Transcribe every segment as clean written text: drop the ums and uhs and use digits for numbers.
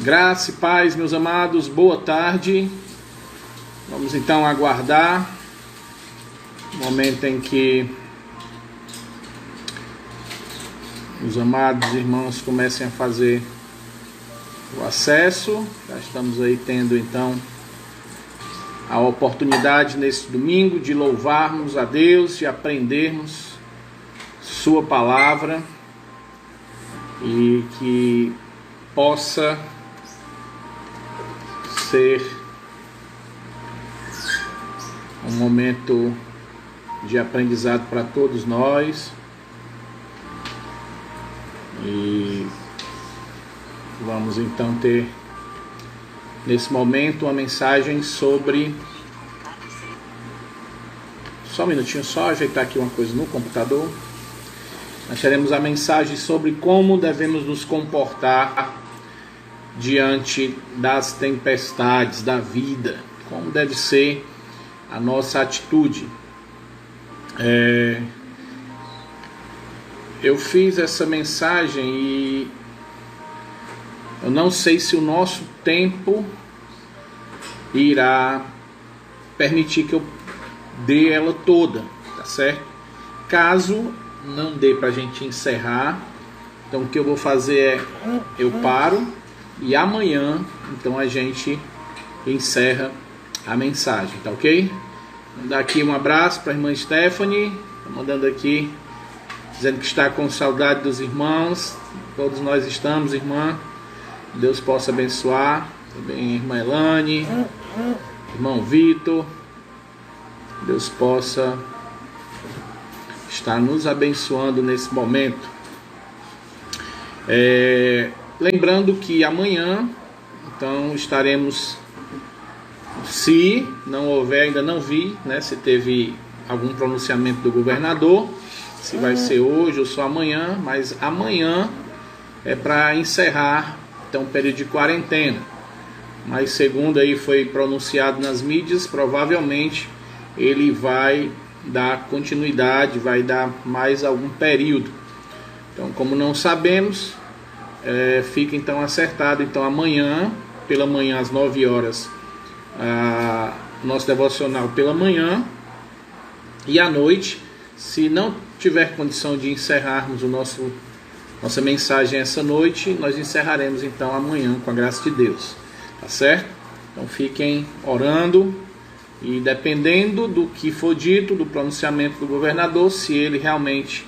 Graça e paz, meus amados, boa tarde. Vamos então aguardar o momento em que os amados irmãos comecem a fazer o acesso. Já estamos aí tendo então a oportunidade nesse domingo de louvarmos a Deus, de aprendermos Sua palavra e que possa ser um momento de aprendizado para todos nós. E vamos então ter nesse momento uma mensagem sobre... Só um minutinho, só ajeitar aqui uma coisa no computador. Nós teremos a mensagem sobre como devemos nos comportar diante das tempestades da vida, como deve ser a nossa atitude. Eu fiz essa mensagem e eu não sei se o nosso tempo irá permitir que eu dê ela toda, tá certo? Caso não dê pra gente encerrar, então o que eu vou fazer é, eu paro e amanhã então a gente encerra a mensagem, tá ok? Vou dar aqui um abraço para a irmã Stephanie, tá mandando aqui, dizendo que está com saudade dos irmãos. Todos nós estamos, irmã. Deus possa abençoar. Também a irmã Elane, irmão Vitor. Deus possa estar nos abençoando nesse momento. Lembrando que amanhã, então, estaremos, se não houver, ainda não vi, né, se teve algum pronunciamento do governador, se vai ser hoje ou só amanhã, mas amanhã é para encerrar então o período de quarentena. Mas segundo aí foi pronunciado nas mídias, provavelmente ele vai dar continuidade, vai dar mais algum período. Então, como não sabemos, fica então acertado, então amanhã, pela manhã às 9 horas, nosso devocional pela manhã, e à noite, se não tiver condição de encerrarmos nossa mensagem essa noite, nós encerraremos então amanhã com a graça de Deus, tá certo? Então fiquem orando e dependendo do que for dito, do pronunciamento do governador, se ele realmente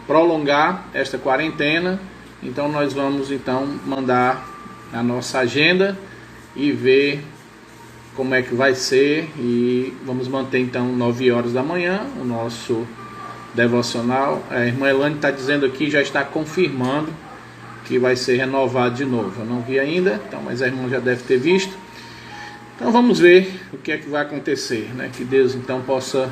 prolongar esta quarentena, então nós vamos então mandar a nossa agenda e ver como é que vai ser, e vamos manter então 9 horas da manhã o nosso devocional. A irmã Elane está dizendo aqui, já está confirmando que vai ser renovado de novo. Eu não vi ainda, então, mas a irmã já deve ter visto. Então vamos ver o que é que vai acontecer, né? Que Deus então possa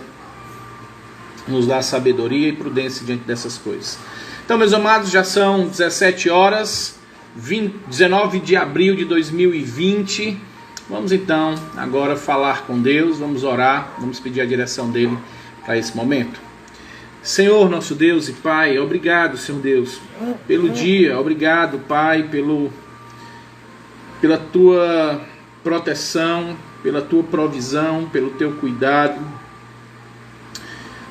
nos dar sabedoria e prudência diante dessas coisas. Então, meus amados, já são 17 horas, 19 de abril de 2020. Vamos então agora falar com Deus, vamos orar, vamos pedir a direção dele para esse momento. Senhor, nosso Deus e Pai, obrigado, Senhor Deus, pelo dia, obrigado, Pai, pela Tua proteção, pela Tua provisão, pelo Teu cuidado.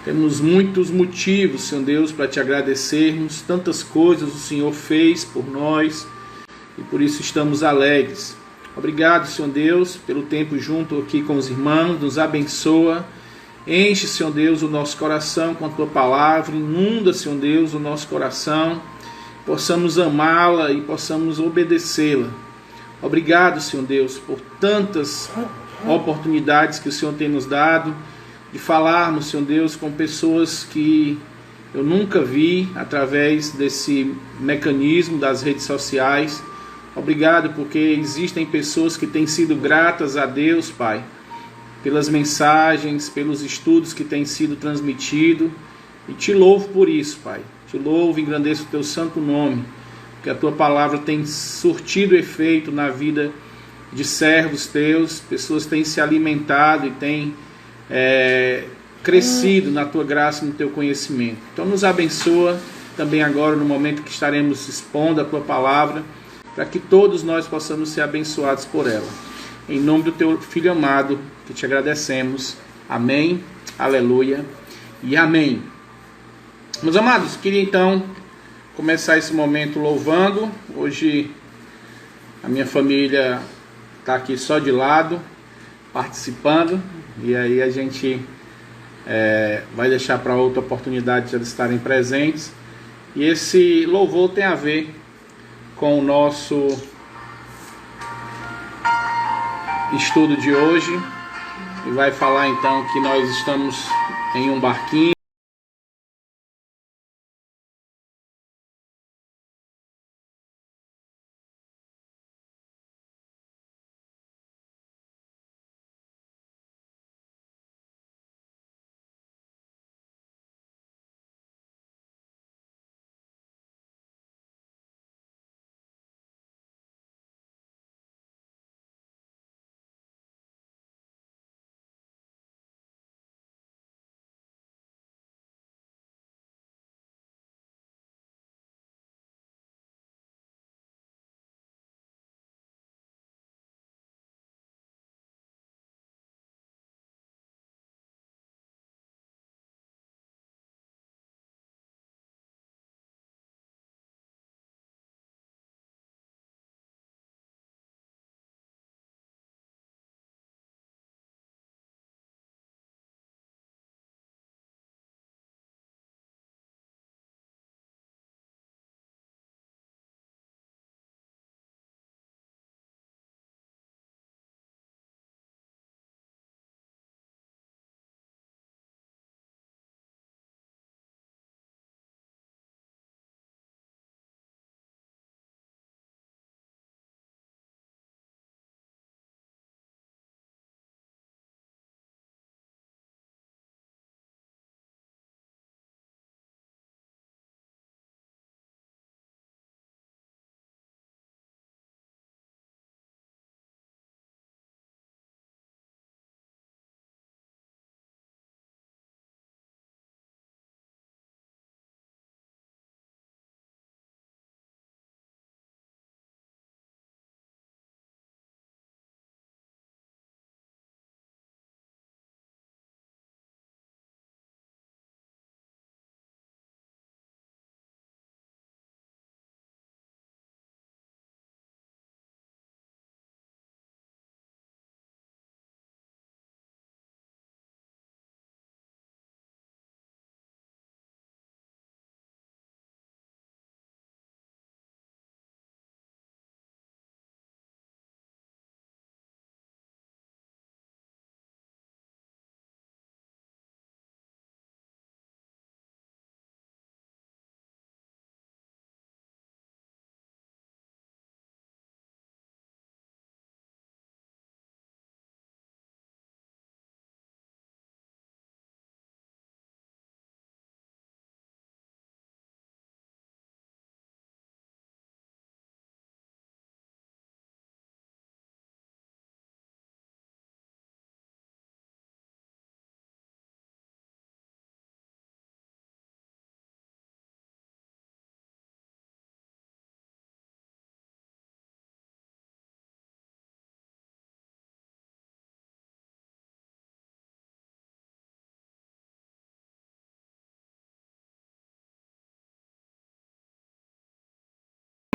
Temos muitos motivos, Senhor Deus, para Te agradecermos, tantas coisas o Senhor fez por nós e por isso estamos alegres. Obrigado, Senhor Deus, pelo tempo junto aqui com os irmãos, nos abençoa. Enche, Senhor Deus, o nosso coração com a Tua palavra, inunda, Senhor Deus, o nosso coração, possamos amá-la e possamos obedecê-la. Obrigado, Senhor Deus, por tantas oportunidades que o Senhor tem nos dado, de falarmos, Senhor Deus, com pessoas que eu nunca vi através desse mecanismo das redes sociais. Obrigado porque existem pessoas que têm sido gratas a Deus, Pai, pelas mensagens, pelos estudos que têm sido transmitidos, e Te louvo por isso, Pai. Te louvo e engrandeço o Teu santo nome, porque a Tua palavra tem surtido efeito na vida de servos Teus, pessoas têm se alimentado e têm crescido na Tua graça e no Teu conhecimento. Então nos abençoa também agora no momento que estaremos expondo a Tua palavra, para que todos nós possamos ser abençoados por ela. Em nome do teu Filho amado, que te agradecemos. Amém, aleluia e amém. Meus amados, queria então começar esse momento louvando. Hoje a minha família está aqui só de lado, participando, e aí a gente vai deixar para outra oportunidade de eles estarem presentes. E esse louvor tem a ver com o nosso estudo de hoje, e vai falar então que nós estamos em um barquinho.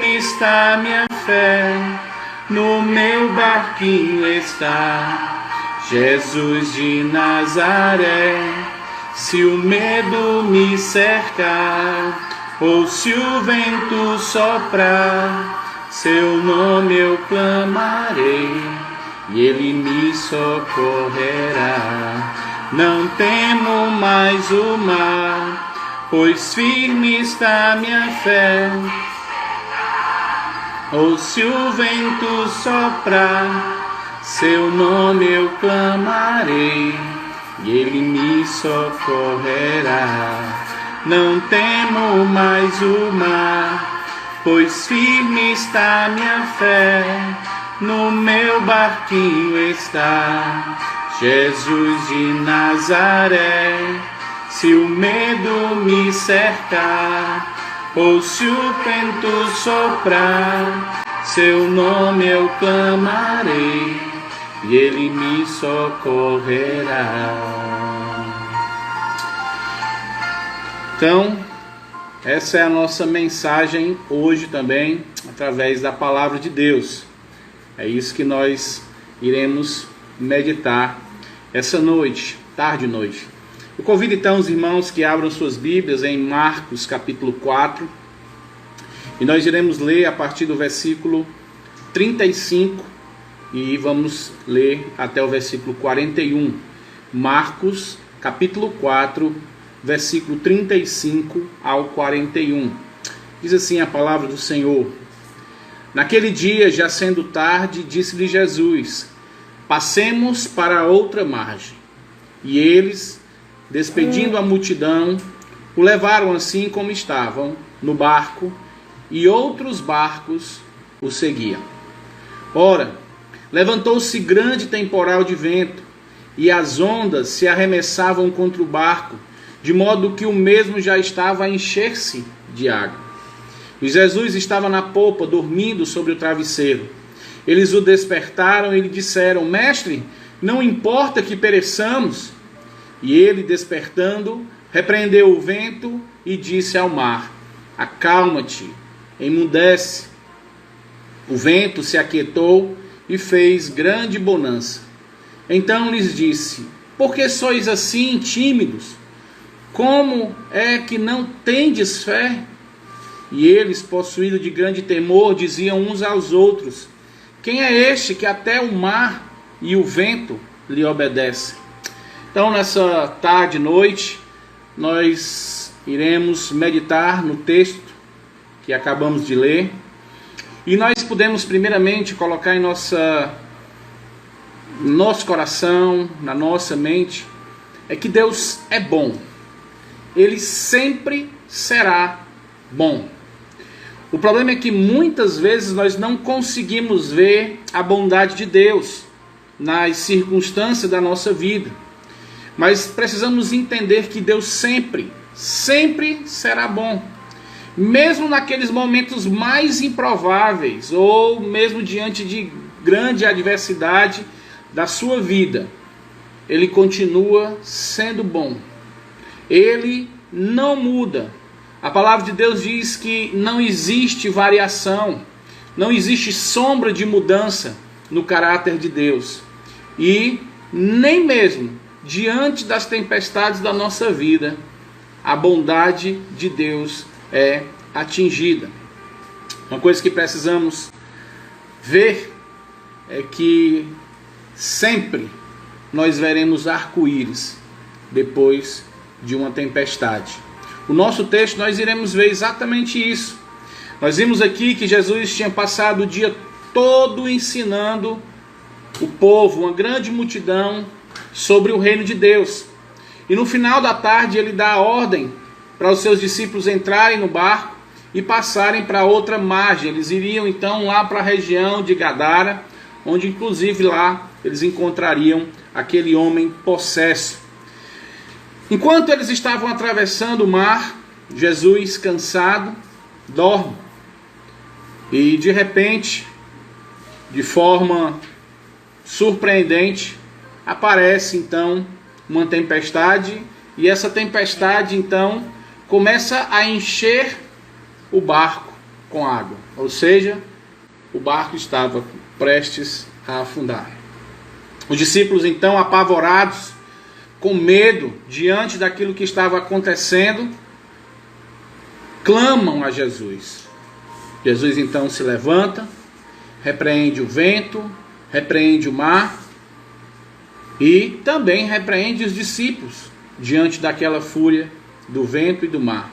Está minha fé, no meu barquinho está Jesus de Nazaré. Se o medo me cercar, ou se o vento soprar, seu nome eu clamarei, e ele me socorrerá. Não temo mais o mar, pois firme está minha fé. Ou se o vento soprar, seu nome eu clamarei, e ele me socorrerá. Não temo mais o mar, pois firme está minha fé. No meu barquinho está Jesus de Nazaré. Se o medo me cercar, ou se o vento soprar, seu nome eu clamarei, e ele me socorrerá. Então, essa é a nossa mensagem hoje também, através da palavra de Deus. É isso que nós iremos meditar essa noite, tarde e noite. Eu convido então os irmãos que abram suas Bíblias em Marcos capítulo 4. E nós iremos ler a partir do versículo 35 e vamos ler até o versículo 41. Marcos capítulo 4, versículo 35 ao 41. Diz assim a palavra do Senhor: Naquele dia, já sendo tarde, disse-lhe Jesus: Passemos para outra margem. E eles, despedindo a multidão, o levaram assim como estavam, no barco, e outros barcos o seguiam. Ora, levantou-se grande temporal de vento, e as ondas se arremessavam contra o barco, de modo que o mesmo já estava a encher-se de água. E Jesus estava na popa, dormindo sobre o travesseiro. Eles o despertaram e lhe disseram: Mestre, não importa que pereçamos. E ele, despertando, repreendeu o vento e disse ao mar: Acalma-te, emudece. O vento se aquietou e fez grande bonança. Então lhes disse: Por que sois assim tímidos? Como é que não tendes fé? E eles, possuídos de grande temor, diziam uns aos outros: Quem é este que até o mar e o vento lhe obedecem? Então, nessa tarde e noite, nós iremos meditar no texto que acabamos de ler. E nós podemos primeiramente colocar em nosso coração, na nossa mente, é que Deus é bom. Ele sempre será bom. O problema é que muitas vezes nós não conseguimos ver a bondade de Deus nas circunstâncias da nossa vida. Mas precisamos entender que Deus sempre será bom. Mesmo naqueles momentos mais improváveis, ou mesmo diante de grande adversidade da sua vida, Ele continua sendo bom. Ele não muda. A palavra de Deus diz que não existe variação, não existe sombra de mudança no caráter de Deus. E nem mesmo diante das tempestades da nossa vida, a bondade de Deus é atingida. Uma coisa que precisamos ver é que sempre nós veremos arco-íris depois de uma tempestade. O nosso texto nós iremos ver exatamente isso. Nós vimos aqui que Jesus tinha passado o dia todo ensinando o povo, uma grande multidão, sobre o reino de Deus. E no final da tarde ele dá a ordem para os seus discípulos entrarem no barco e passarem para outra margem. Eles iriam então lá para a região de Gadara, onde inclusive lá eles encontrariam aquele homem possesso. Enquanto eles estavam atravessando o mar, Jesus, cansado, dorme. E de repente, de forma surpreendente, aparece então uma tempestade. E essa tempestade então começa a encher o barco com água. Ou seja, o barco estava prestes a afundar. Os discípulos então, apavorados, com medo diante daquilo que estava acontecendo, clamam a Jesus. Jesus então se levanta, repreende o vento, repreende o mar e também repreende os discípulos diante daquela fúria do vento e do mar.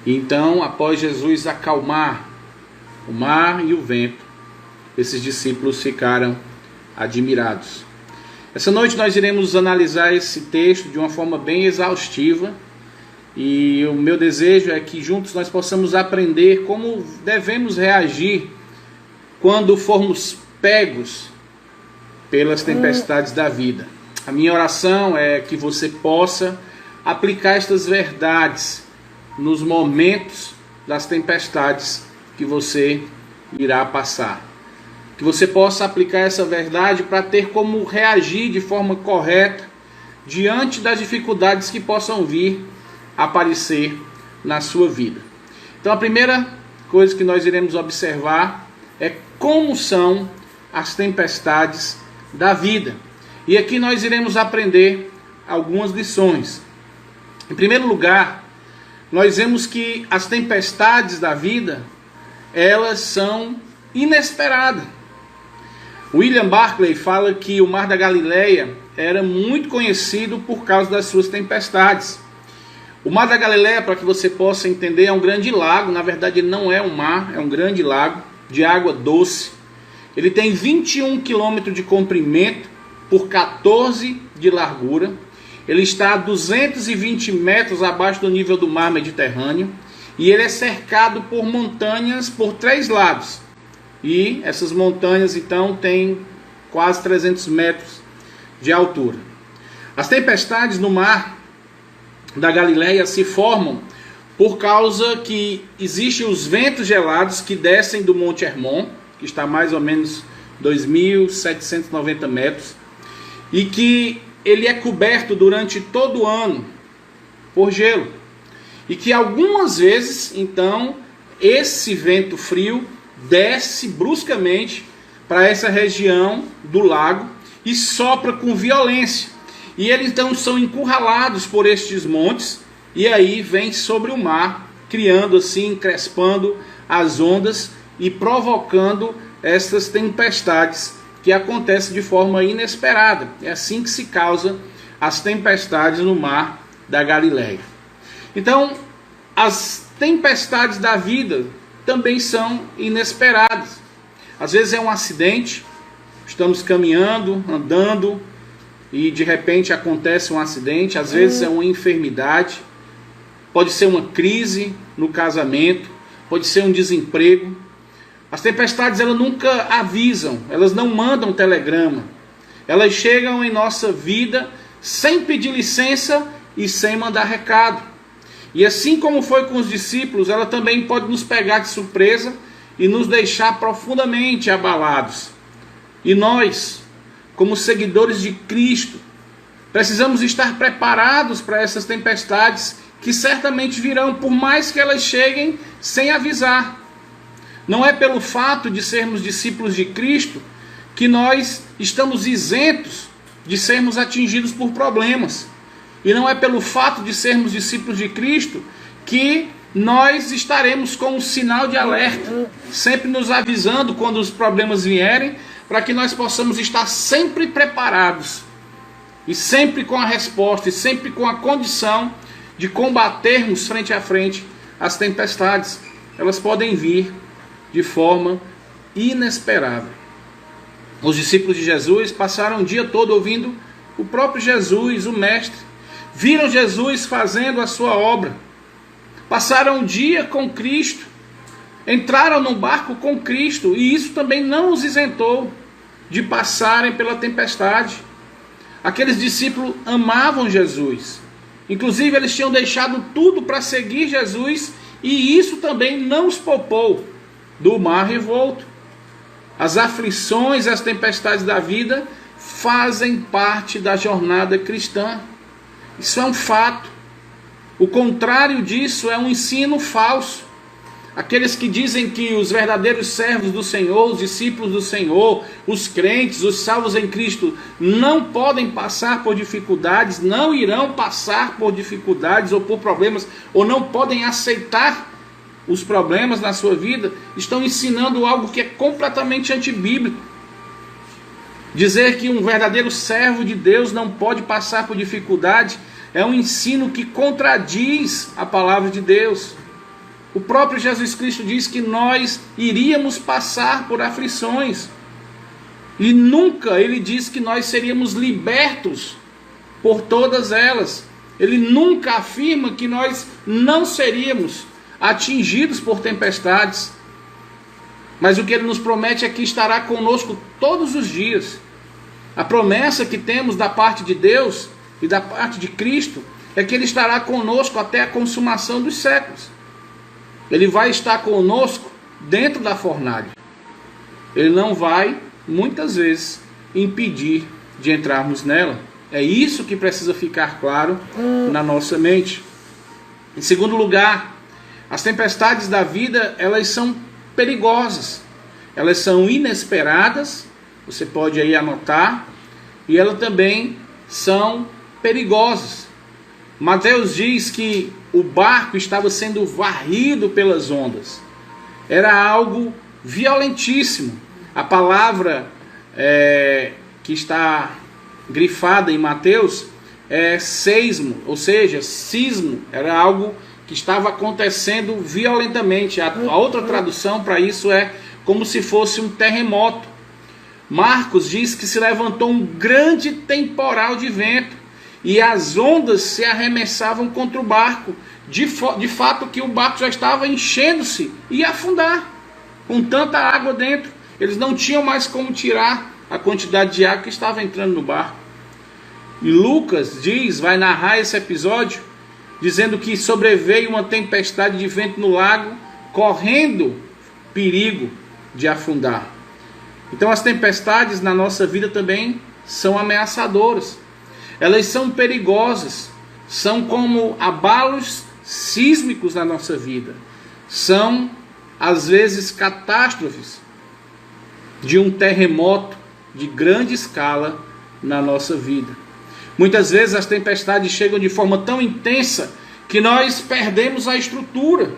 E então, após Jesus acalmar o mar e o vento, esses discípulos ficaram admirados. Essa noite nós iremos analisar esse texto de uma forma bem exaustiva, e o meu desejo é que juntos nós possamos aprender como devemos reagir quando formos pegos pelas tempestades da vida. A minha oração é que você possa aplicar estas verdades nos momentos das tempestades que você irá passar. Que você possa aplicar essa verdade para ter como reagir de forma correta diante das dificuldades que possam vir aparecer na sua vida. Então a primeira coisa que nós iremos observar é como são as tempestades da vida. E aqui nós iremos aprender algumas lições. Em primeiro lugar, nós vemos que as tempestades da vida, elas são inesperadas. William Barclay fala que o Mar da Galileia era muito conhecido por causa das suas tempestades. O Mar da Galileia, para que você possa entender, é um grande lago. Na verdade, ele não é um mar, é um grande lago de água doce. Ele tem 21 quilômetros de comprimento por 14 de largura. Ele está a 220 metros abaixo do nível do mar Mediterrâneo. E ele é cercado por montanhas por 3 lados. E essas montanhas, então, têm quase 300 metros de altura. As tempestades no mar da Galileia se formam por causa que existem os ventos gelados que descem do Monte Hermon, que está a mais ou menos 2.790 metros, e que ele é coberto durante todo o ano por gelo. E que algumas vezes, então, esse vento frio desce bruscamente para essa região do lago e sopra com violência. E eles então são encurralados por estes montes e aí vem sobre o mar, criando assim, encrespando as ondas e provocando essas tempestades que acontecem de forma inesperada. É assim que se causa as tempestades no mar da Galileia. Então, as tempestades da vida também são inesperadas. Às vezes é um acidente, estamos caminhando, andando, e de repente acontece um acidente. Às vezes é uma enfermidade, pode ser uma crise no casamento, pode ser um desemprego. As tempestades, elas nunca avisam, elas não mandam telegrama. Elas chegam em nossa vida sem pedir licença e sem mandar recado. E assim como foi com os discípulos, ela também pode nos pegar de surpresa e nos deixar profundamente abalados. E nós, como seguidores de Cristo, precisamos estar preparados para essas tempestades que certamente virão, por mais que elas cheguem sem avisar. Não é pelo fato de sermos discípulos de Cristo que nós estamos isentos de sermos atingidos por problemas. E não é pelo fato de sermos discípulos de Cristo que nós estaremos com um sinal de alerta, sempre nos avisando quando os problemas vierem, para que nós possamos estar sempre preparados, e sempre com a resposta, e sempre com a condição de combatermos frente a frente as tempestades. Elas podem vir de forma inesperada. Os discípulos de Jesus passaram o dia todo ouvindo o próprio Jesus, o Mestre. Viram Jesus fazendo a sua obra. Passaram o dia com Cristo. Entraram no barco com Cristo. E isso também não os isentou de passarem pela tempestade. Aqueles discípulos amavam Jesus. Inclusive eles tinham deixado tudo para seguir Jesus. E isso também não os poupou do mar revolto. As aflições, as tempestades da vida fazem parte da jornada cristã. Isso é um fato. O contrário disso é um ensino falso. Aqueles que dizem que os verdadeiros servos do Senhor, os discípulos do Senhor, os crentes, os salvos em Cristo, não podem passar por dificuldades, não irão passar por dificuldades ou por problemas, ou não podem aceitar os problemas na sua vida, estão ensinando algo que é completamente antibíblico. Dizer que um verdadeiro servo de Deus não pode passar por dificuldade é um ensino que contradiz a palavra de Deus. O próprio Jesus Cristo diz que nós iríamos passar por aflições. E nunca ele diz que nós seríamos libertos por todas elas. Ele nunca afirma que nós não seríamos atingidos por tempestades. Mas o que ele nos promete é que estará conosco todos os dias. A promessa que temos da parte de Deus e da parte de Cristo é que Ele estará conosco até a consumação dos séculos. Ele vai estar conosco dentro da fornalha. ele não vai, muitas vezes, impedir de entrarmos nela. É isso que precisa ficar claro na nossa mente. Em segundo lugar, as tempestades da vida, elas são perigosas. Elas são inesperadas, você pode aí anotar, e elas também são perigosas. Mateus diz que o barco estava sendo varrido pelas ondas. Era algo violentíssimo. A palavra que está grifada em Mateus é seismo, ou seja, sismo. Era algo que estava acontecendo violentamente. A outra tradução para isso é como se fosse um terremoto. Marcos diz que se levantou um grande temporal de vento e as ondas se arremessavam contra o barco. De fato que o barco já estava enchendo-se e ia afundar com tanta água dentro. Eles não tinham mais como tirar a quantidade de água que estava entrando no barco. E Lucas vai narrar esse episódio dizendo que sobreveio uma tempestade de vento no lago, correndo perigo de afundar. Então as tempestades na nossa vida também são ameaçadoras. Elas são perigosas, são como abalos sísmicos na nossa vida. São, às vezes, catástrofes de um terremoto de grande escala na nossa vida. Muitas vezes as tempestades chegam de forma tão intensa que nós perdemos a estrutura.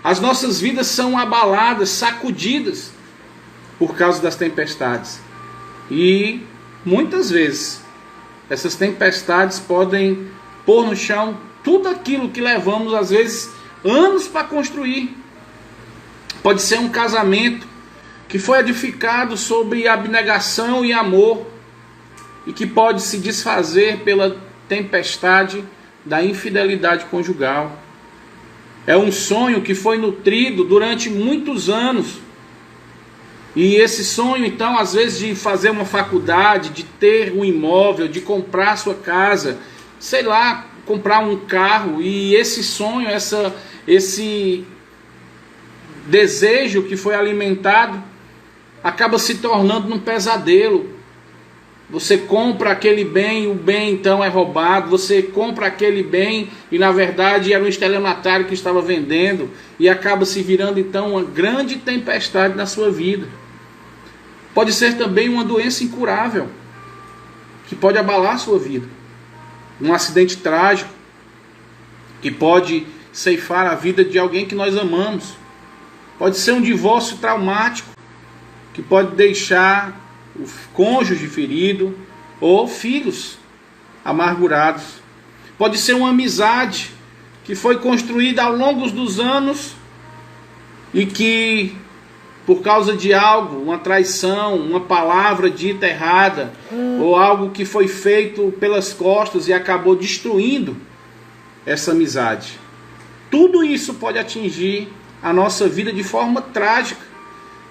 As nossas vidas são abaladas, sacudidas por causa das tempestades. E muitas vezes essas tempestades podem pôr no chão tudo aquilo que levamos, às vezes, anos para construir. Pode ser um casamento que foi edificado sobre abnegação e amor e que pode se desfazer pela tempestade da infidelidade conjugal. É um sonho que foi nutrido durante muitos anos. E esse sonho, então, às vezes de fazer uma faculdade, de ter um imóvel, de comprar sua casa, sei lá, comprar um carro, e esse sonho, esse desejo que foi alimentado, acaba se tornando um pesadelo. Você compra aquele bem, o bem então é roubado. Você compra aquele bem e na verdade era um estelionatário que estava vendendo, e acaba se virando então uma grande tempestade na sua vida. Pode ser também uma doença incurável que pode abalar a sua vida. Um acidente trágico que pode ceifar a vida de alguém que nós amamos. Pode ser um divórcio traumático que pode deixar o cônjuge ferido ou filhos amargurados. Pode ser uma amizade que foi construída ao longo dos anos e que, por causa de algo, uma traição, uma palavra dita errada, ou algo que foi feito pelas costas e acabou destruindo essa amizade. Tudo isso pode atingir a nossa vida de forma trágica.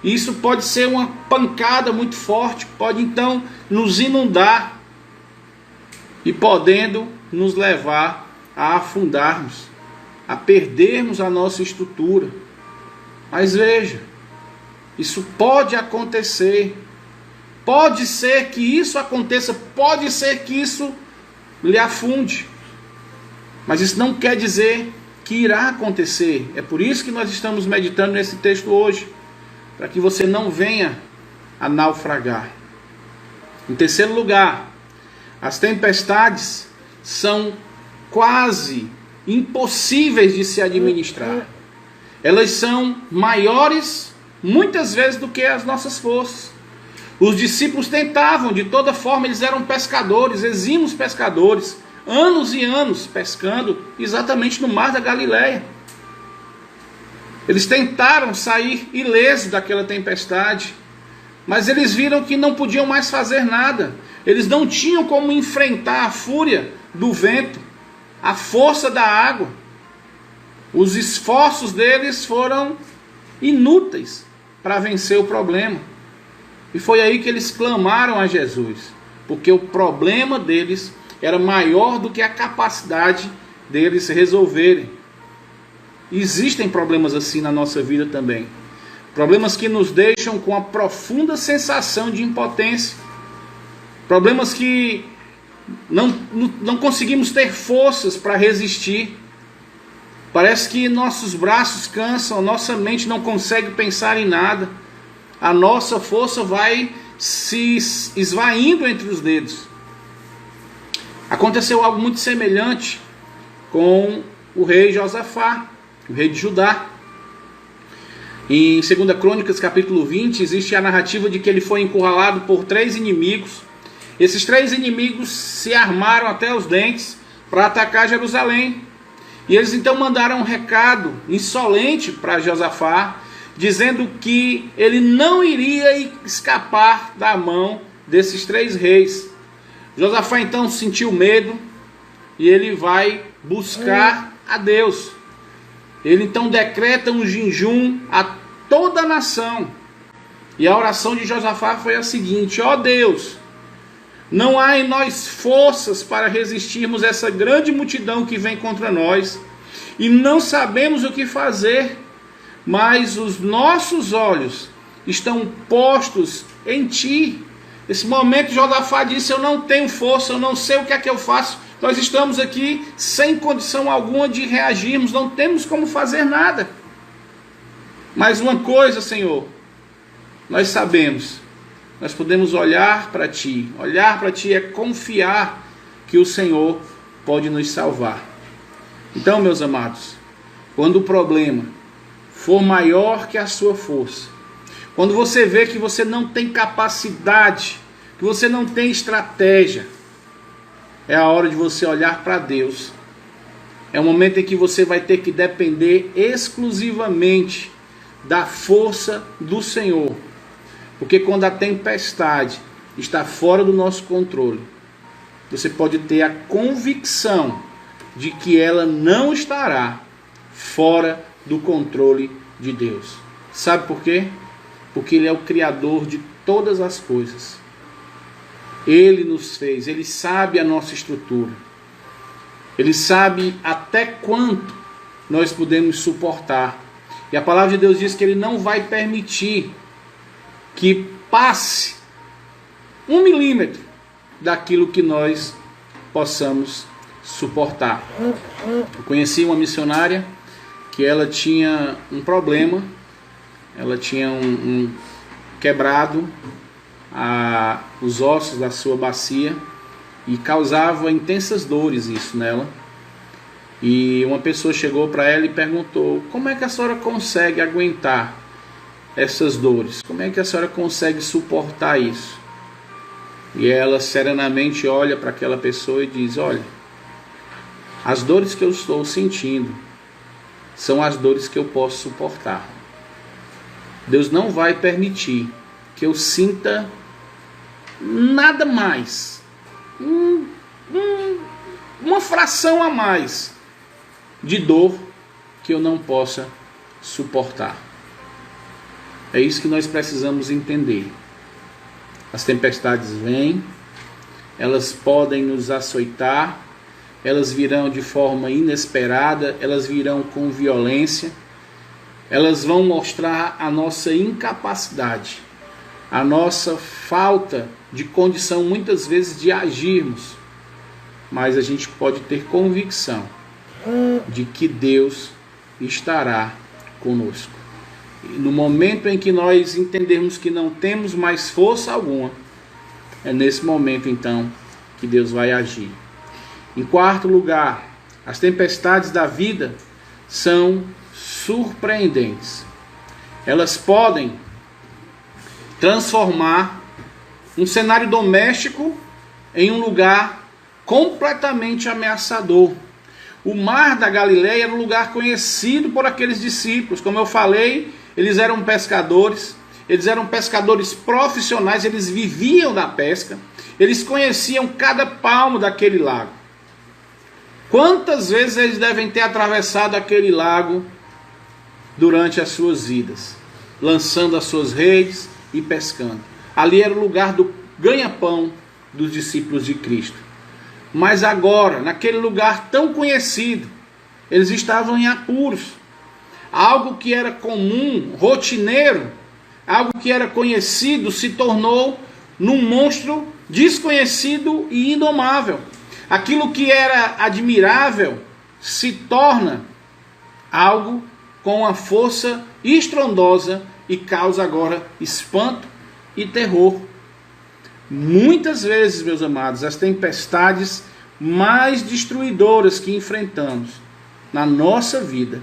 Isso pode ser uma pancada muito forte, pode então nos inundar e podendo nos levar a afundarmos, a perdermos a nossa estrutura. Mas veja, isso pode acontecer. Pode ser que isso aconteça, pode ser que isso lhe afunde. Mas isso não quer dizer que irá acontecer. É por isso que nós estamos meditando nesse texto hoje, para que você não venha a naufragar. Em terceiro lugar, as tempestades são quase impossíveis de se administrar. Elas são maiores, muitas vezes, do que as nossas forças. Os discípulos tentavam, de toda forma, eles eram pescadores, exímios pescadores, anos e anos pescando, exatamente no mar da Galileia. Eles tentaram sair ilesos daquela tempestade, mas eles viram que não podiam mais fazer nada. Eles não tinham como enfrentar a fúria do vento, a força da água. Os esforços deles foram inúteis para vencer o problema. E foi aí que eles clamaram a Jesus, porque o problema deles era maior do que a capacidade deles resolverem. Existem problemas assim na nossa vida também. problemas que nos deixam com a profunda sensação de impotência, problemas que não conseguimos ter forças para resistir. Parece que nossos braços cansam, nossa mente não consegue pensar em nada, a nossa força vai se esvaindo entre os dedos. Aconteceu algo muito semelhante com o rei Josafá, o rei de Judá. Em 2 Crônicas, capítulo 20, existe a narrativa de que ele foi encurralado por 3 inimigos. Esses 3 inimigos se armaram até os dentes para atacar Jerusalém. E eles então mandaram um recado insolente para Josafá, dizendo que ele não iria escapar da mão desses 3 reis. Josafá então sentiu medo e ele vai buscar a Deus. Ele então decreta um jejum a toda a nação. E a oração de Josafá foi a seguinte: ó Deus, não há em nós forças para resistirmos essa grande multidão que vem contra nós, e não sabemos o que fazer, mas os nossos olhos estão postos em ti. Nesse momento Josafá disse: eu não tenho força, eu não sei o que é que eu faço. Nós estamos aqui sem condição alguma de reagirmos, não temos como fazer nada. Mas uma coisa, Senhor, nós sabemos, nós podemos olhar para Ti. Olhar para Ti é confiar que o Senhor pode nos salvar. Então, meus amados, quando o problema for maior que a sua força, quando você vê que você não tem capacidade, que você não tem estratégia, é a hora de você olhar para Deus. É o momento em que você vai ter que depender exclusivamente da força do Senhor. Porque quando a tempestade está fora do nosso controle, você pode ter a convicção de que ela não estará fora do controle de Deus. Sabe por quê? Porque Ele é o Criador de todas as coisas. Ele nos fez, Ele sabe a nossa estrutura. Ele sabe até quanto nós podemos suportar. E a palavra de Deus diz que Ele não vai permitir que passe 1 milímetro daquilo que nós possamos suportar. Eu conheci uma missionária que ela tinha um problema, ela tinha quebrado os ossos da sua bacia e causava intensas dores isso nela. E uma pessoa chegou para ela e perguntou: como é que a senhora consegue aguentar essas dores? Como é que a senhora consegue suportar isso? E ela serenamente olha para aquela pessoa e diz: olha, as dores que eu estou sentindo são as dores que eu posso suportar. Deus não vai permitir que eu sinta nada mais, uma fração a mais de dor que eu não possa suportar. É isso que nós precisamos entender. As tempestades vêm, elas podem nos açoitar, elas virão de forma inesperada, elas virão com violência, elas vão mostrar a nossa incapacidade, a nossa falta de condição muitas vezes de agirmos, mas a gente pode ter convicção de que Deus estará conosco. E no momento em que nós entendermos que não temos mais força alguma, é nesse momento então que Deus vai agir. Em quarto lugar, as tempestades da vida são surpreendentes. Elas podem transformar um cenário doméstico em um lugar completamente ameaçador. O mar da Galileia era um lugar conhecido por aqueles discípulos. Como eu falei, eles eram pescadores profissionais, eles viviam da pesca, eles conheciam cada palmo daquele lago. Quantas vezes eles devem ter atravessado aquele lago durante as suas idas, lançando as suas redes e pescando. Ali era o lugar do ganha-pão dos discípulos de Cristo. Mas agora, naquele lugar tão conhecido, eles estavam em apuros. Algo que era comum, rotineiro, algo que era conhecido, se tornou num monstro desconhecido e indomável. Aquilo que era admirável se torna algo com uma força estrondosa e causa agora espanto e terror. Muitas vezes, meus amados, as tempestades mais destruidoras que enfrentamos na nossa vida,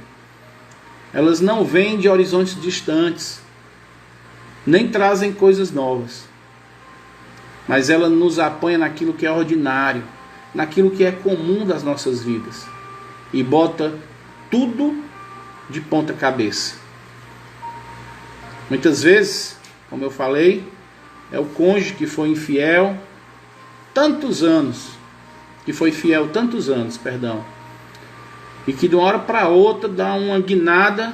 elas não vêm de horizontes distantes, nem trazem coisas novas, mas ela nos apanha naquilo que é ordinário, naquilo que é comum das nossas vidas, e bota tudo de ponta cabeça. Muitas vezes, como eu falei, é o cônjuge que foi infiel tantos anos, e que de uma hora para outra dá uma guinada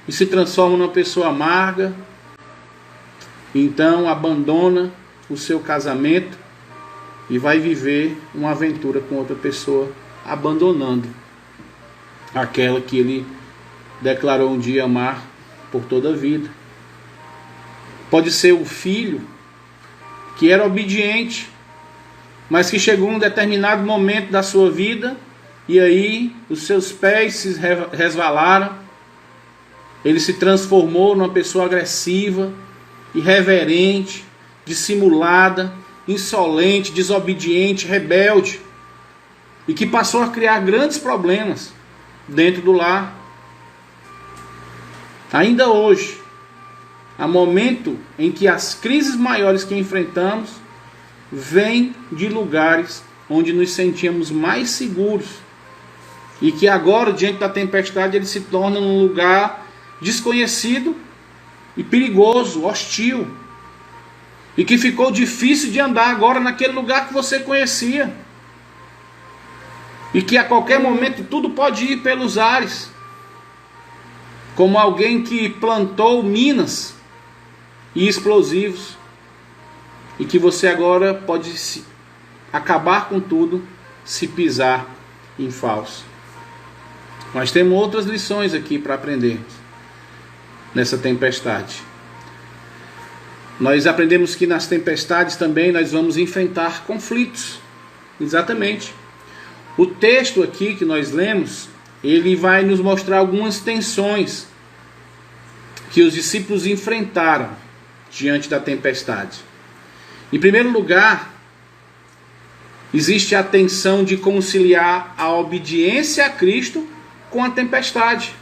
e se transforma numa pessoa amarga, então abandona o seu casamento e vai viver uma aventura com outra pessoa, abandonando aquela que ele declarou um dia amar por toda a vida. Pode ser o filho que era obediente, mas que chegou um determinado momento da sua vida e aí os seus pés se resvalaram, ele se transformou numa pessoa agressiva, irreverente, dissimulada, insolente, desobediente, rebelde, e que passou a criar grandes problemas dentro do lar. Ainda hoje, há momento em que as crises maiores que enfrentamos vêm de lugares onde nos sentíamos mais seguros, e que agora, diante da tempestade, ele se torna um lugar desconhecido e perigoso, hostil, e que ficou difícil de andar agora naquele lugar que você conhecia, e que a qualquer momento tudo pode ir pelos ares, como alguém que plantou minas e explosivos, e que você agora pode acabar com tudo se pisar em falso. Nós temos outras lições aqui para aprendermos nessa tempestade. Nós aprendemos que nas tempestades também nós vamos enfrentar conflitos. Exatamente. O texto aqui que nós lemos, ele vai nos mostrar algumas tensões que os discípulos enfrentaram diante da tempestade. Em primeiro lugar, existe a tensão de conciliar a obediência a Cristo com a tempestade.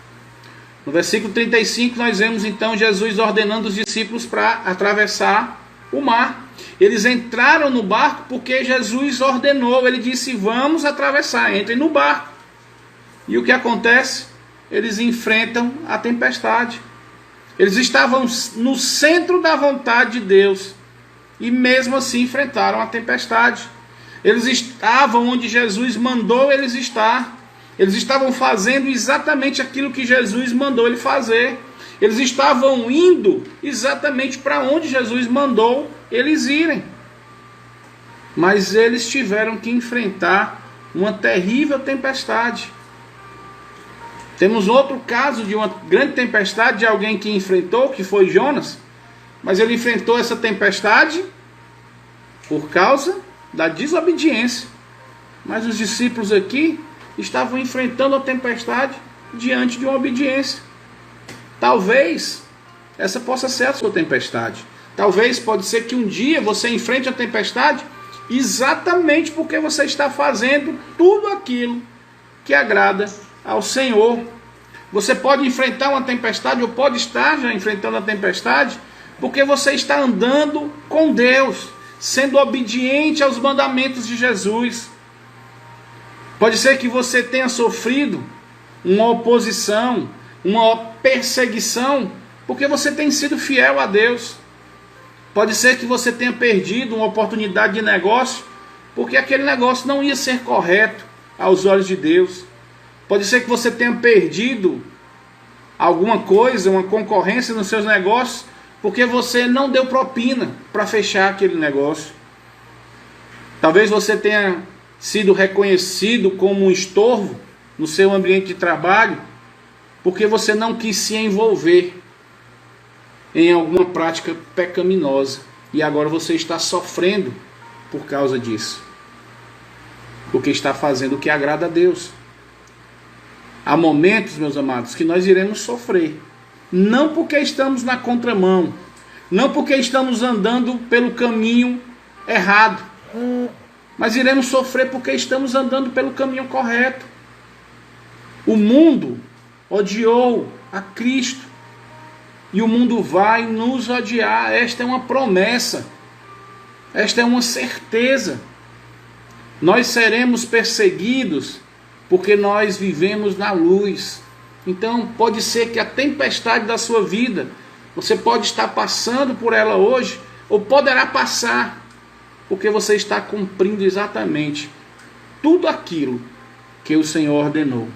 No versículo 35 nós vemos então Jesus ordenando os discípulos para atravessar o mar. Eles entraram no barco porque Jesus ordenou, ele disse: vamos atravessar, entrem no barco. E o que acontece? Eles enfrentam a tempestade. Eles estavam no centro da vontade de Deus e mesmo assim enfrentaram a tempestade. Eles estavam onde Jesus mandou eles estar. Eles estavam fazendo exatamente aquilo que Jesus mandou ele fazer. Eles estavam indo exatamente para onde Jesus mandou eles irem. Mas eles tiveram que enfrentar uma terrível tempestade. Temos outro caso de uma grande tempestade de alguém que enfrentou, que foi Jonas. Mas ele enfrentou essa tempestade por causa da desobediência. Mas os discípulos aqui estavam enfrentando a tempestade diante de uma obediência. Talvez essa possa ser a sua tempestade. Talvez pode ser que um dia você enfrente a tempestade exatamente porque você está fazendo tudo aquilo que agrada ao Senhor. Você pode enfrentar uma tempestade, ou pode estar já enfrentando a tempestade, porque você está andando com Deus, sendo obediente aos mandamentos de Jesus. Pode ser que você tenha sofrido uma oposição, uma perseguição, porque você tem sido fiel a Deus. Pode ser que você tenha perdido uma oportunidade de negócio, porque aquele negócio não ia ser correto aos olhos de Deus. Pode ser que você tenha perdido alguma coisa, uma concorrência nos seus negócios, porque você não deu propina para fechar aquele negócio. Talvez você tenha sido reconhecido como um estorvo no seu ambiente de trabalho, porque você não quis se envolver em alguma prática pecaminosa. E agora você está sofrendo por causa disso. Porque está fazendo o que agrada a Deus. Há momentos, meus amados, que nós iremos sofrer. Não porque estamos na contramão. Não porque estamos andando pelo caminho errado. Mas iremos sofrer porque estamos andando pelo caminho correto. O mundo odiou a Cristo. E o mundo vai nos odiar. Esta é uma promessa. Esta é uma certeza. Nós seremos perseguidos porque nós vivemos na luz. Então pode ser que a tempestade da sua vida, você pode estar passando por ela hoje, ou poderá passar, porque você está cumprindo exatamente tudo aquilo que o Senhor ordenou.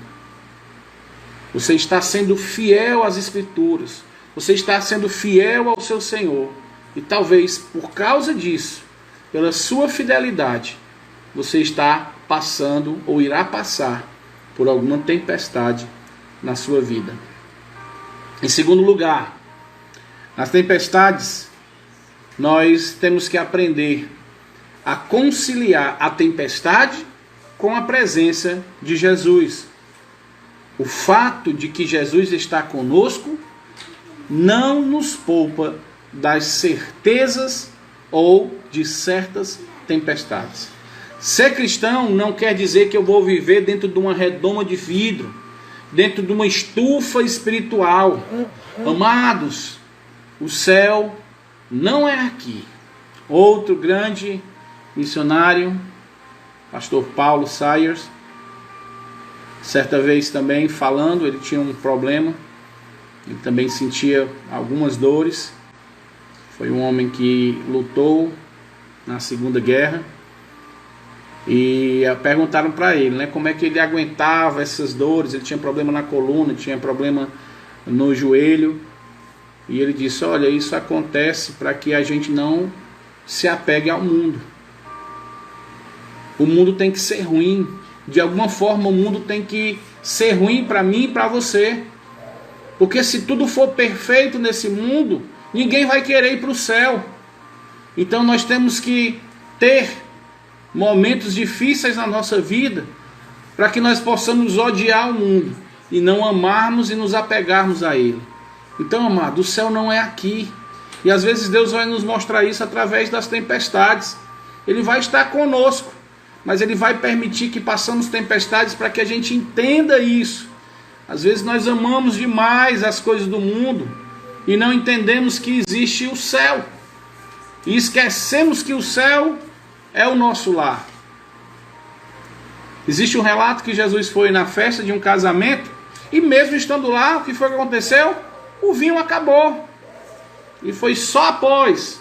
Você está sendo fiel às Escrituras. Você está sendo fiel ao seu Senhor. E talvez por causa disso, pela sua fidelidade, você está passando ou irá passar por alguma tempestade na sua vida. Em segundo lugar, nas tempestades, nós temos que aprender a conciliar a tempestade com a presença de Jesus. O fato de que Jesus está conosco não nos poupa das certezas ou de certas tempestades. Ser cristão não quer dizer que eu vou viver dentro de uma redoma de vidro, dentro de uma estufa espiritual. Amados, o céu não é aqui. Outro grande missionário, pastor Paulo Sayers, certa vez também falando, ele tinha um problema, ele também sentia algumas dores. Foi um homem que lutou na Segunda Guerra. E perguntaram para ele, como é que ele aguentava essas dores. Ele tinha problema na coluna, tinha problema no joelho. E ele disse, olha, isso acontece para que a gente não se apegue ao mundo. O mundo tem que ser ruim. De alguma forma o mundo tem que ser ruim para mim e para você. Porque se tudo for perfeito nesse mundo, ninguém vai querer ir para o céu. Então nós temos que ter momentos difíceis na nossa vida para que nós possamos odiar o mundo e não amarmos e nos apegarmos a ele. Então, amado, o céu não é aqui. E às vezes Deus vai nos mostrar isso através das tempestades. Ele vai estar conosco, mas Ele vai permitir que passamos tempestades para que a gente entenda isso. Às vezes nós amamos demais as coisas do mundo e não entendemos que existe o céu. E esquecemos que o céu é o nosso lar. Existe um relato que Jesus foi na festa de um casamento e mesmo estando lá, o que foi que aconteceu? O vinho acabou. E foi só após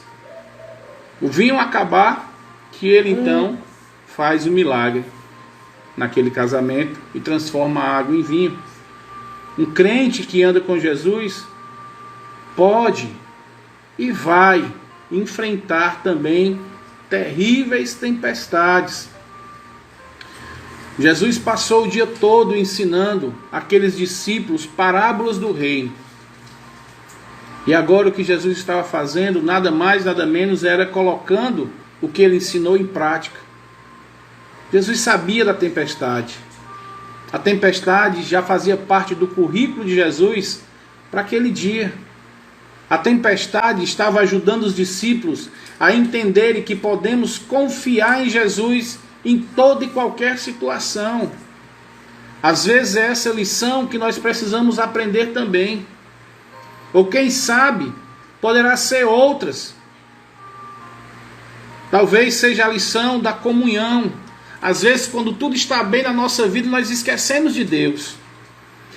o vinho acabar que ele então faz o milagre naquele casamento e transforma a água em vinho. Um crente que anda com Jesus pode e vai enfrentar também terríveis tempestades. Jesus passou o dia todo ensinando aqueles discípulos parábolas do reino. E agora o que Jesus estava fazendo, nada mais, nada menos, era colocando o que ele ensinou em prática. Jesus sabia da tempestade. A tempestade já fazia parte do currículo de Jesus para aquele dia. A tempestade estava ajudando os discípulos a entenderem que podemos confiar em Jesus em toda e qualquer situação. Às vezes é essa lição que nós precisamos aprender também. Ou quem sabe, poderá ser outras. Talvez seja a lição da comunhão. Às vezes, quando tudo está bem na nossa vida, nós esquecemos de Deus.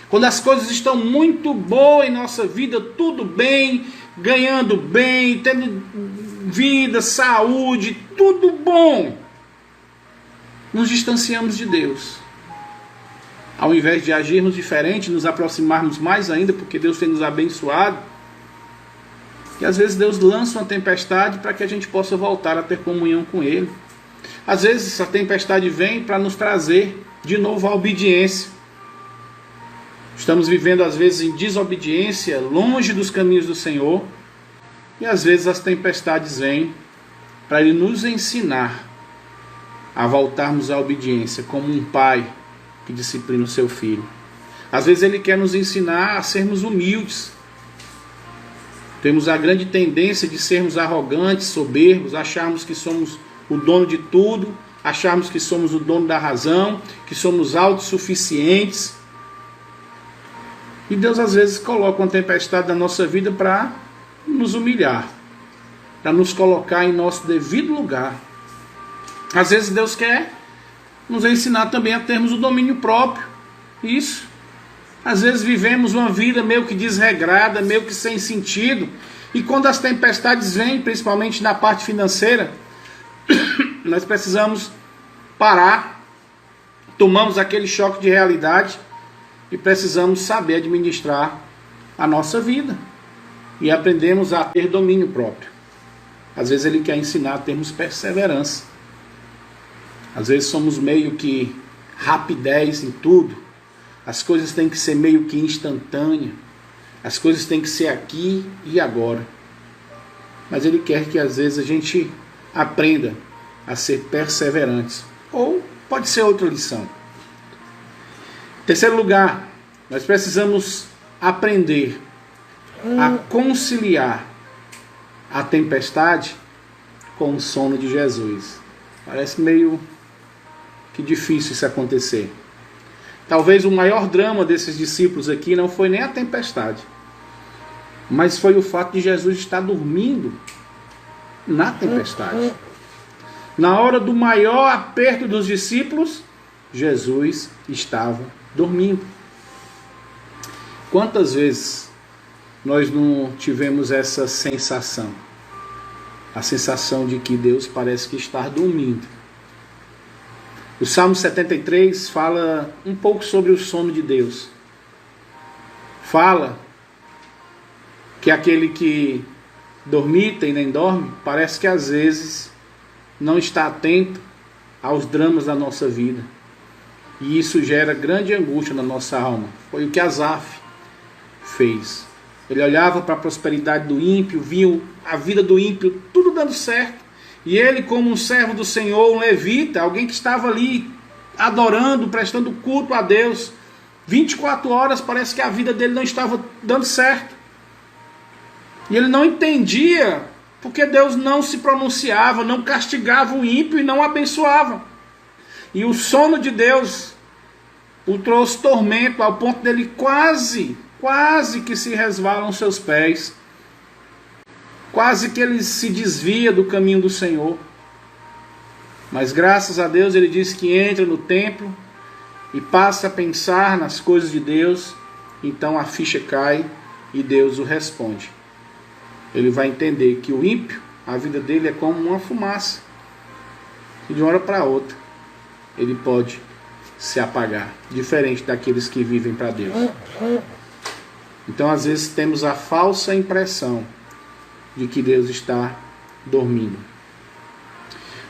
Quando as coisas estão muito boas em nossa vida, tudo bem, ganhando bem, tendo vida, saúde, tudo bom, nos distanciamos de Deus. Ao invés de agirmos diferente, nos aproximarmos mais ainda, porque Deus tem nos abençoado, e às vezes Deus lança uma tempestade para que a gente possa voltar a ter comunhão com Ele. Às vezes essa tempestade vem para nos trazer de novo a obediência. Estamos vivendo às vezes em desobediência, longe dos caminhos do Senhor, e às vezes as tempestades vêm para Ele nos ensinar a voltarmos à obediência, como um pai que disciplina o seu filho. Às vezes Ele quer nos ensinar a sermos humildes. Temos a grande tendência de sermos arrogantes, soberbos, acharmos que somos o dono de tudo, acharmos que somos o dono da razão, que somos autossuficientes. E Deus às vezes coloca uma tempestade na nossa vida para nos humilhar, para nos colocar em nosso devido lugar. Às vezes Deus quer nos ensinar também a termos o domínio próprio. Isso. Às vezes vivemos uma vida meio que desregrada, meio que sem sentido. E quando as tempestades vêm, principalmente na parte financeira, nós precisamos parar, tomamos aquele choque de realidade e precisamos saber administrar a nossa vida. E aprendemos a ter domínio próprio. Às vezes Ele quer ensinar a termos perseverança. Às vezes somos meio que rapidez em tudo. As coisas têm que ser meio que instantâneas. As coisas têm que ser aqui e agora. Mas Ele quer que às vezes a gente aprenda a ser perseverantes. Ou pode ser outra lição. Terceiro lugar, nós precisamos aprender a conciliar a tempestade com o sono de Jesus. Parece meio que difícil isso acontecer. Talvez o maior drama desses discípulos aqui não foi nem a tempestade, mas foi o fato de Jesus estar dormindo na tempestade. Na hora do maior aperto dos discípulos, Jesus estava dormindo. Quantas vezes nós não tivemos essa sensação? A sensação de que Deus parece que está dormindo. O Salmo 73 fala um pouco sobre o sono de Deus. Fala que aquele que dormita e nem dorme, parece que às vezes não está atento aos dramas da nossa vida. E isso gera grande angústia na nossa alma. Foi o que Asaf fez. Ele olhava para a prosperidade do ímpio, viu a vida do ímpio tudo dando certo. E ele, como um servo do Senhor, um levita, alguém que estava ali adorando, prestando culto a Deus, 24 horas, parece que a vida dele não estava dando certo. E ele não entendia porque Deus não se pronunciava, não castigava o ímpio e não abençoava. E o sono de Deus o trouxe tormento ao ponto dele quase que se resvalam seus pés. Quase que ele se desvia do caminho do Senhor. Mas graças a Deus ele diz que entra no templo e passa a pensar nas coisas de Deus. Então a ficha cai e Deus o responde. Ele vai entender que o ímpio, a vida dele é como uma fumaça. E de uma hora para outra ele pode se apagar. Diferente daqueles que vivem para Deus. Então às vezes temos a falsa impressão de que Deus está dormindo.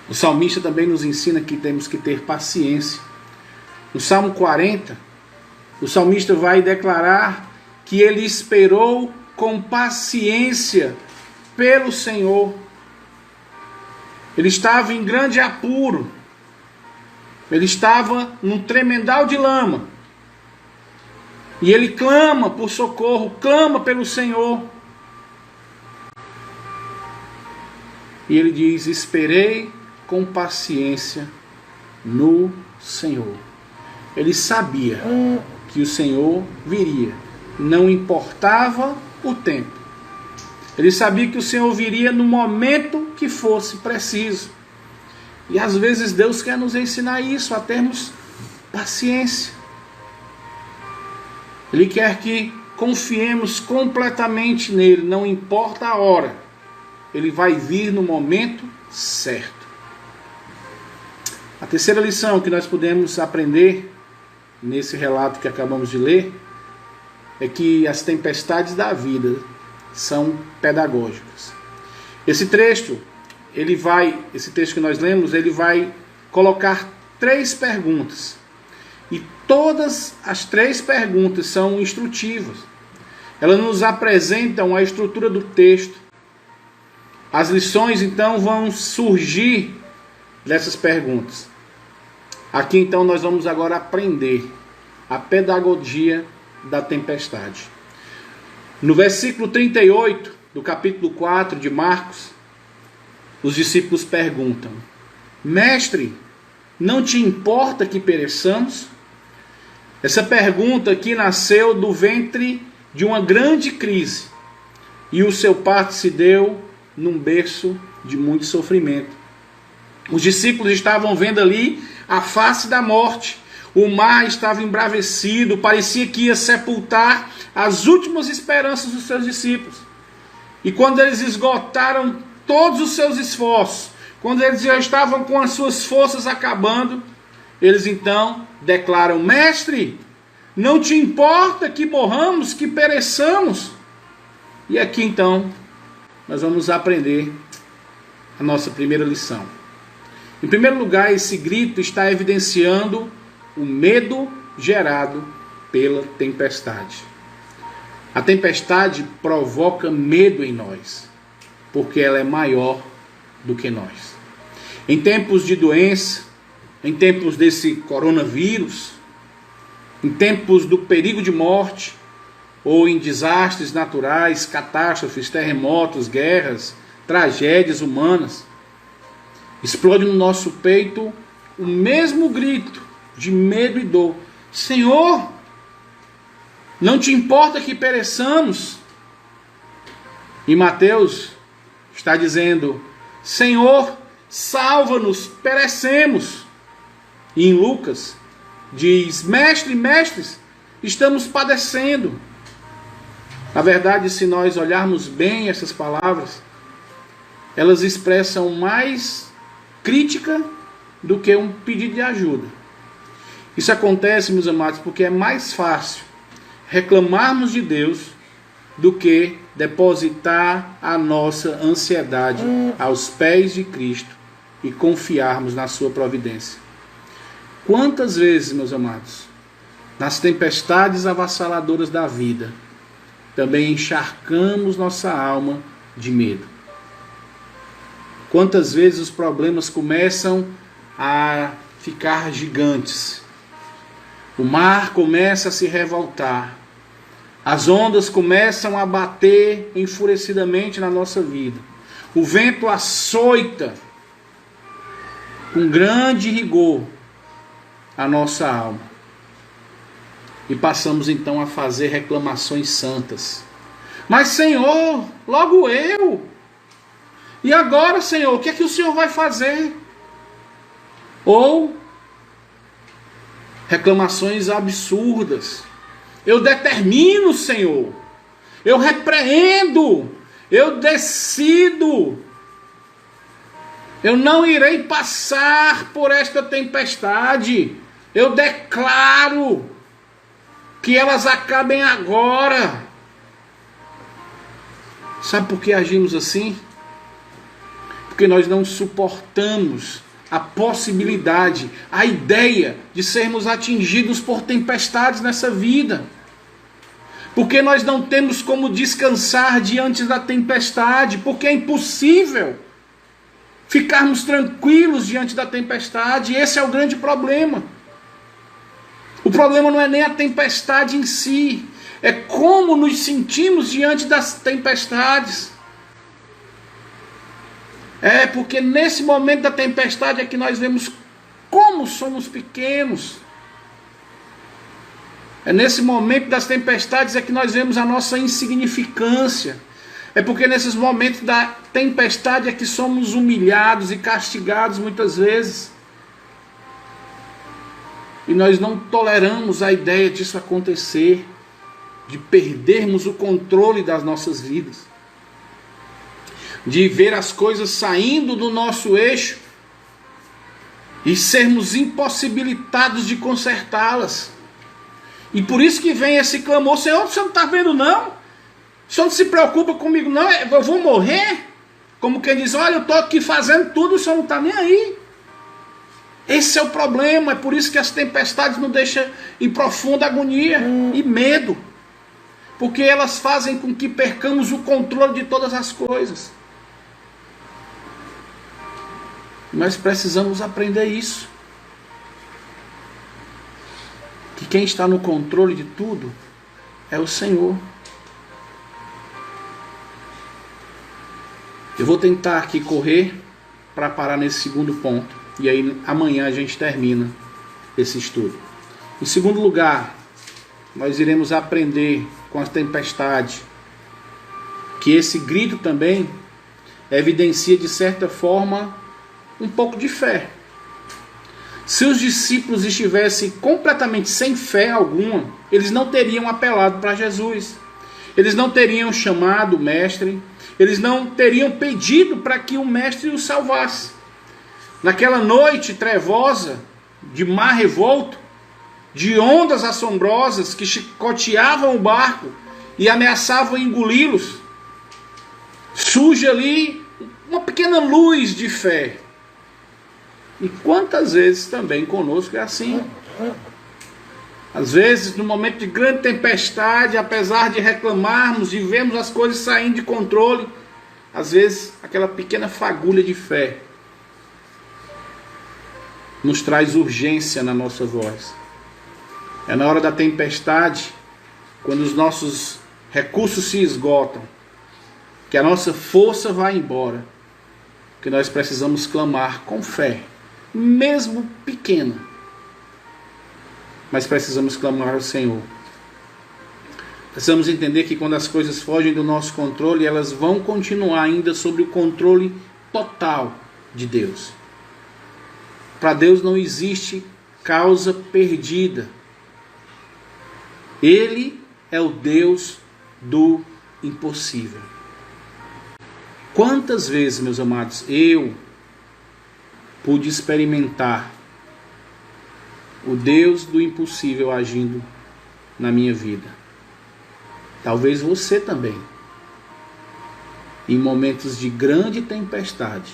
O salmista também nos ensina que temos que ter paciência. No Salmo 40, o salmista vai declarar que ele esperou com paciência pelo Senhor. Ele estava em grande apuro. Ele estava num tremendal de lama. E ele clama por socorro, clama pelo Senhor. E ele diz: esperei com paciência no Senhor. Ele sabia que o Senhor viria. Não importava o tempo. Ele sabia que o Senhor viria no momento que fosse preciso. E às vezes Deus quer nos ensinar isso, a termos paciência. Ele quer que confiemos completamente nele, não importa a hora. Ele vai vir no momento certo. A terceira lição que nós podemos aprender nesse relato que acabamos de ler é que as tempestades da vida são pedagógicas. Esse texto que nós lemos, ele vai colocar 3 perguntas. E todas as 3 perguntas são instrutivas. Elas nos apresentam a estrutura do texto. As lições, então, vão surgir dessas perguntas. Aqui, então, nós vamos agora aprender a pedagogia da tempestade. No versículo 38 do capítulo 4 de Marcos, os discípulos perguntam: Mestre, não te importa que pereçamos? Essa pergunta aqui nasceu do ventre de uma grande crise, e o seu parto se deu num berço de muito sofrimento. Os discípulos estavam vendo ali a face da morte. O mar estava embravecido, parecia que ia sepultar as últimas esperanças dos seus discípulos. E quando eles esgotaram todos os seus esforços, quando eles já estavam com as suas forças acabando, eles então declaram: Mestre, não te importa que morramos, que pereçamos? E aqui então nós vamos aprender a nossa primeira lição. Em primeiro lugar, esse grito está evidenciando o medo gerado pela tempestade. A tempestade provoca medo em nós, porque ela é maior do que nós. Em tempos de doença, em tempos desse coronavírus, em tempos do perigo de morte, ou em desastres naturais, catástrofes, terremotos, guerras, tragédias humanas, explode no nosso peito o mesmo grito de medo e dor: Senhor, não te importa que pereçamos? E Mateus está dizendo: Senhor, salva-nos, perecemos. E em Lucas diz: Mestre, mestres, estamos padecendo. Na verdade, se nós olharmos bem essas palavras, elas expressam mais crítica do que um pedido de ajuda. Isso acontece, meus amados, porque é mais fácil reclamarmos de Deus do que depositar a nossa ansiedade aos pés de Cristo e confiarmos na sua providência. Quantas vezes, meus amados, nas tempestades avassaladoras da vida, também encharcamos nossa alma de medo. Quantas vezes os problemas começam a ficar gigantes. O mar começa a se revoltar. As ondas começam a bater enfurecidamente na nossa vida. O vento açoita com grande rigor a nossa alma. E passamos então a fazer reclamações santas. Mas Senhor, logo eu. E agora, Senhor, o que é que o Senhor vai fazer? Ou reclamações absurdas. Eu determino, Senhor. Eu repreendo. Eu decido. Eu não irei passar por esta tempestade. Eu declaro que elas acabem agora. Sabe por que agimos assim? Porque nós não suportamos a possibilidade, a ideia de sermos atingidos por tempestades nessa vida. Porque nós não temos como descansar diante da tempestade, porque é impossível ficarmos tranquilos diante da tempestade. Esse é o grande problema. O problema não é nem a tempestade em si, é como nos sentimos diante das tempestades. É porque nesse momento da tempestade é que nós vemos como somos pequenos. É nesse momento das tempestades é que nós vemos a nossa insignificância. É porque nesses momentos da tempestade é que somos humilhados e castigados muitas vezes. E nós não toleramos a ideia disso acontecer, de perdermos o controle das nossas vidas, de ver as coisas saindo do nosso eixo e sermos impossibilitados de consertá-las. E por isso que vem esse clamor: Senhor, o Senhor não está vendo não? O Senhor não se preocupa comigo não? Eu vou morrer? Como quem diz: olha, eu estou aqui fazendo tudo, o Senhor não está nem aí. Esse é o problema, é por isso que as tempestades nos deixam em profunda agonia e medo. Porque elas fazem com que percamos o controle de todas as coisas. Nós precisamos aprender isso. Que quem está no controle de tudo é o Senhor. Eu vou tentar aqui correr para parar nesse segundo ponto. E aí amanhã a gente termina esse estudo. Em segundo lugar, nós iremos aprender com as tempestades que esse grito também evidencia de certa forma um pouco de fé. Se os discípulos estivessem completamente sem fé alguma, eles não teriam apelado para Jesus. Eles não teriam chamado o mestre. Eles não teriam pedido para que o mestre os salvasse. Naquela noite trevosa, de mar revolto, de ondas assombrosas que chicoteavam o barco e ameaçavam engoli-los, surge ali uma pequena luz de fé. E quantas vezes também conosco é assim? Às vezes, no momento de grande tempestade, apesar de reclamarmos e vermos as coisas saindo de controle, às vezes aquela pequena fagulha de fé nos traz urgência na nossa voz. É na hora da tempestade, quando os nossos recursos se esgotam, que a nossa força vai embora, que nós precisamos clamar com fé, mesmo pequena, mas precisamos clamar ao Senhor. Precisamos entender que quando as coisas fogem do nosso controle, elas vão continuar ainda sob o controle total de Deus. Para Deus não existe causa perdida. Ele é o Deus do impossível. Quantas vezes, meus amados, eu pude experimentar o Deus do impossível agindo na minha vida? Talvez você também. Em momentos de grande tempestade.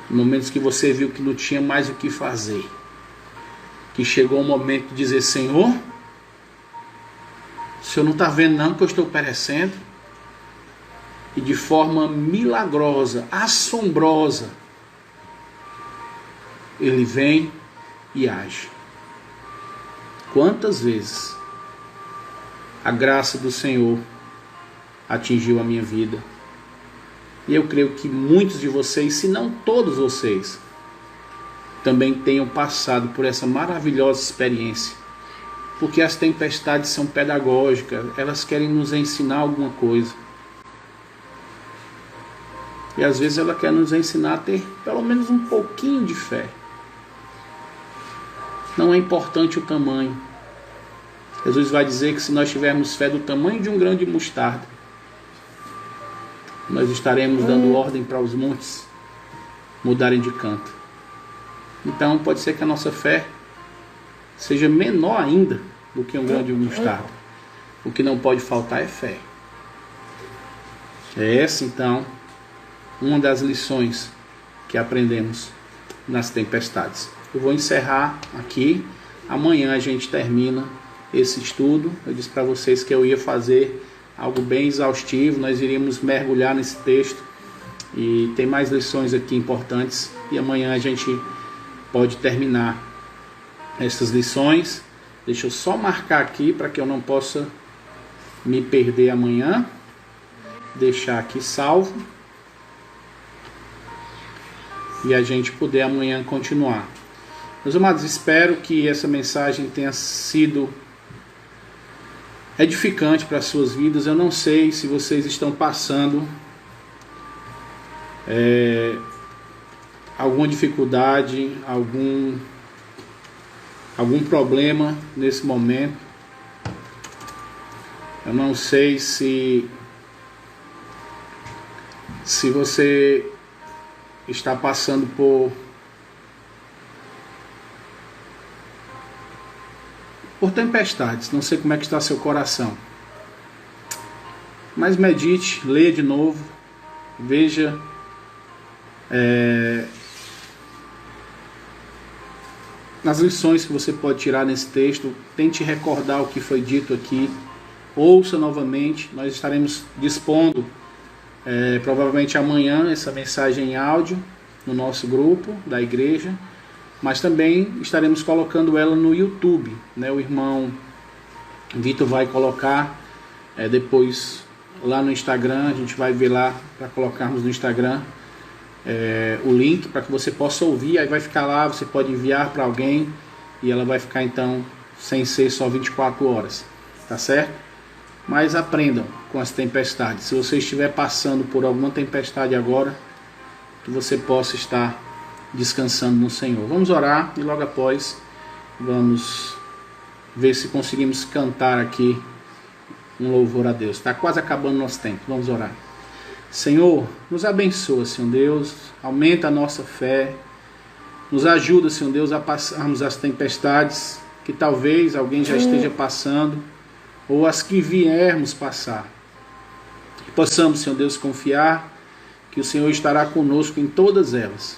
Momentos que você viu que não tinha mais o que fazer. Que chegou o momento de dizer: Senhor, o Senhor não está vendo não que eu estou perecendo? E de forma milagrosa, assombrosa, Ele vem e age. Quantas vezes a graça do Senhor atingiu a minha vida? E eu creio que muitos de vocês, se não todos vocês, também tenham passado por essa maravilhosa experiência. Porque as tempestades são pedagógicas, elas querem nos ensinar alguma coisa. E às vezes ela quer nos ensinar a ter pelo menos um pouquinho de fé. Não é importante o tamanho. Jesus vai dizer que se nós tivermos fé do tamanho de um grão de mostarda, nós estaremos dando ordem para os montes mudarem de canto. Então pode ser que a nossa fé seja menor ainda do que um grão de mostarda. O que não pode faltar é fé. É essa então uma das lições que aprendemos nas tempestades. Eu vou encerrar aqui. Amanhã a gente termina esse estudo. Eu disse para vocês que eu ia fazer algo bem exaustivo. Nós iríamos mergulhar nesse texto. E tem mais lições aqui importantes. E amanhã a gente pode terminar essas lições. Deixa eu só marcar aqui para que eu não possa me perder amanhã. Deixar aqui salvo. E a gente poder amanhã continuar. Meus amados, espero que essa mensagem tenha sido edificante para as suas vidas. Eu não sei se vocês estão passando alguma dificuldade, algum problema nesse momento. Eu não sei se você está passando por tempestades. Não sei como é que está seu coração. Mas medite, leia de novo, veja nas lições que você pode tirar nesse texto, tente recordar o que foi dito aqui, ouça novamente. Nós estaremos dispondo, provavelmente amanhã, essa mensagem em áudio no nosso grupo da igreja, mas também estaremos colocando ela no YouTube, né? O irmão Vitor vai colocar depois lá no Instagram, a gente vai ver lá para colocarmos no Instagram o link para que você possa ouvir, aí vai ficar lá, você pode enviar para alguém e ela vai ficar então sem ser só 24 horas, tá certo? Mas aprendam com as tempestades. Se você estiver passando por alguma tempestade agora, que você possa estar descansando no Senhor. Vamos orar e logo após vamos ver se conseguimos cantar aqui um louvor a Deus. Está quase acabando nosso tempo. Vamos orar. Senhor, nos abençoa, Senhor Deus, aumenta a nossa fé, nos ajuda, Senhor Deus, a passarmos as tempestades que talvez alguém já esteja passando, ou as que viermos passar. Que possamos, Senhor Deus, confiar que o Senhor estará conosco em todas elas,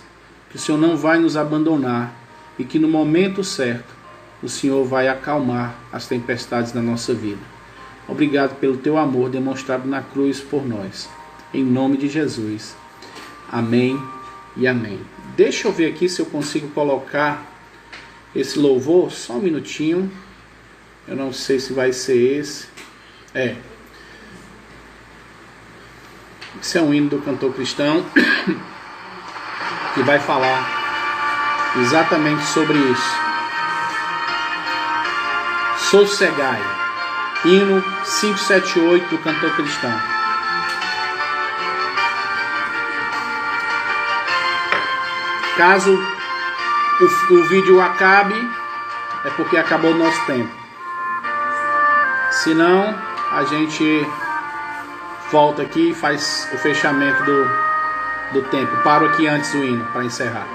que o Senhor não vai nos abandonar e que no momento certo o Senhor vai acalmar as tempestades da nossa vida. Obrigado pelo teu amor demonstrado na cruz por nós. Em nome de Jesus. Amém e amém. Deixa eu ver aqui se eu consigo colocar esse louvor, só um minutinho. Eu não sei se vai ser esse. Esse é um hino do cantor cristão que vai falar exatamente sobre isso. Sossegai. Hino 578 do cantor cristão. Caso o vídeo acabe, é porque acabou o nosso tempo. Se não, a gente volta aqui e faz o fechamento do tempo. Paro aqui antes do hino para encerrar.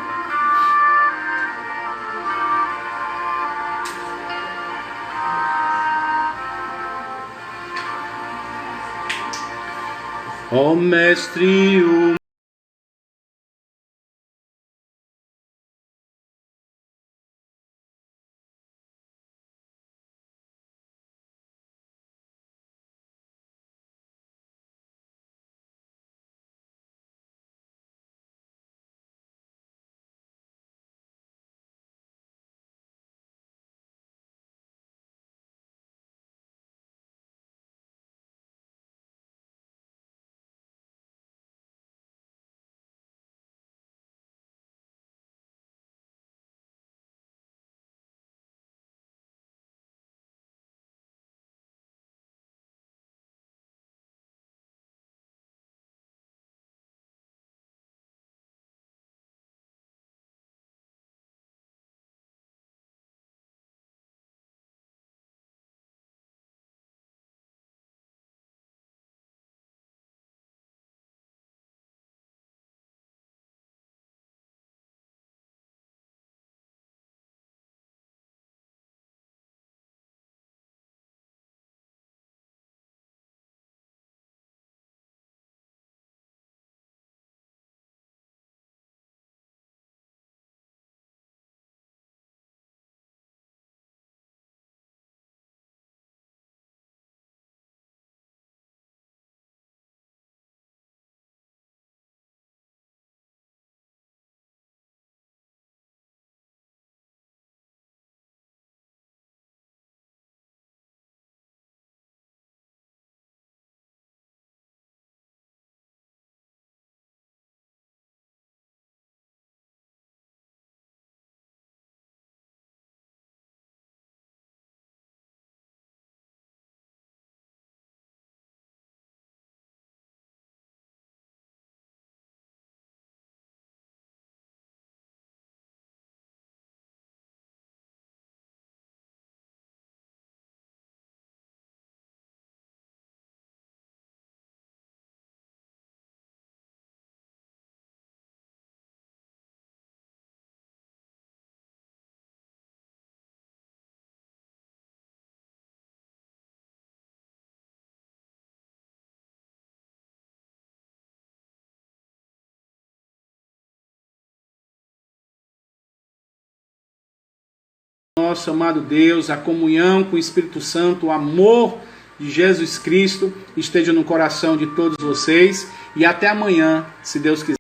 Ó Mestre, nosso amado Deus, a comunhão com o Espírito Santo, o amor de Jesus Cristo esteja no coração de todos vocês. E até amanhã, se Deus quiser.